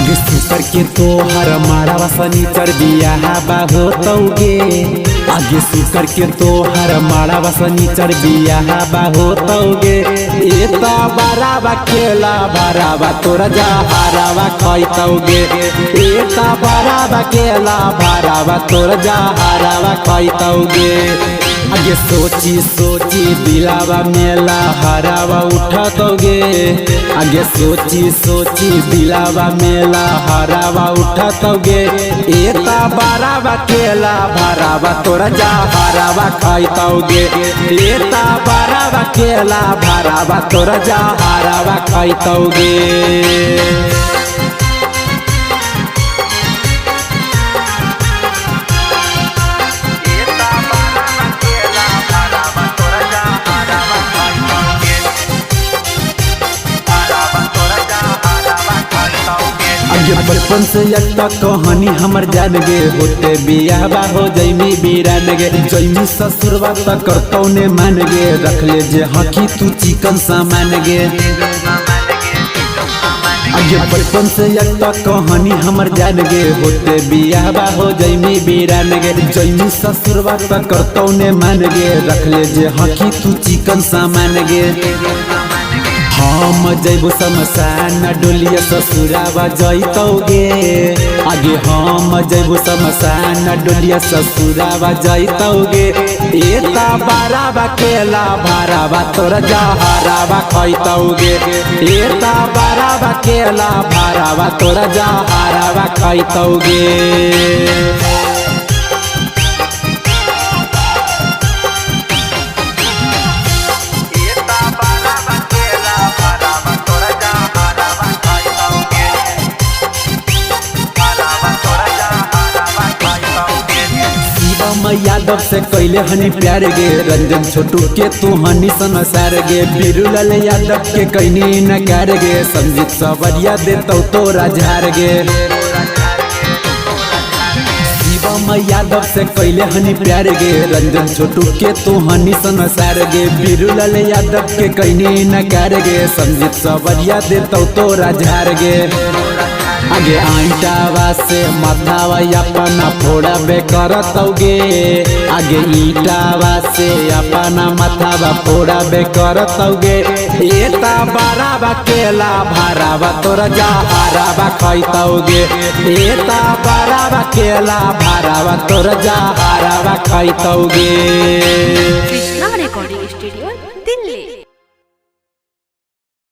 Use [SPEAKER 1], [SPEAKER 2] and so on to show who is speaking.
[SPEAKER 1] आगे सुकर के तोहर मारा सनीचर बियाह होतौगे। आगे सुकर के तोहर मारा सनीचर बियाह होतौगे। एता बाराबा केला बाराबा तोरा जहाराबा खैतौगे। एता बाराबा केला बाराबा तोरा जहाराबा खैतौगे। आगे सोची सोची दिलावा मेला हरावा उठतौगे। आगे सोची सोची दिलावा मेला हरावा उठतौगे। एता बाराबा केला भरावा तोरा जहाराबा खैतौगे। एता बाराबा केला भरावा तोरा जहाराबा खैतौगे। आगे बचपन से एक कहानी हमर जान गे। होते बियाहबा हो जैमी बीरान गे। जैमी ससुरबा त करतौ ने मान गे। रख ले जे हकी तू चिकन सामान गे। आगे बचपन से एक कहानी हमर जान गे। होते बियाहबा हो जैमी बीरान गे। जैमी ससुरबा त करतौ ने मान गे। रख ले जे हकी तू चिकन सामान गे। हम जैबो शमशान डोलिया ससुराबा जैतौगे। आगे हम जैबो शमशान डोलिया ससुराबा जैतौगे। एता बाराबा केला भराबा तोरा जहाराबा खैतौगे। एता बाराबा केला भराबा तोरा जहाराबा खैतौगे। यादव से कैले हनी प्यार गे। रंजन छोटू के तू हनी संसार गे। बिरुलाल यादव के कैनी नकार गे। संजीत सवरिया देतौ तोरा झार गे। शिवम यादव से कैले हनी प्यार गे। रंजन छोटू के तू हनी संसार गे। बिरुलाल यादव के कैनी नकार गे। संजीत सवरिया देतौ तोरा झार गे। आगे आईटावा से माथावा अपना फोड़ाबे करतौगे। आगे ईटावा से अपना माथावा फोड़ाबे करतौगे। एता बाराबा केला भराबा तोरा जहाराबा खैतौगे। एता बाराबा केला भराबा तोरा जहाराबा खैतौगे।
[SPEAKER 2] Krishna recording studio Delhi.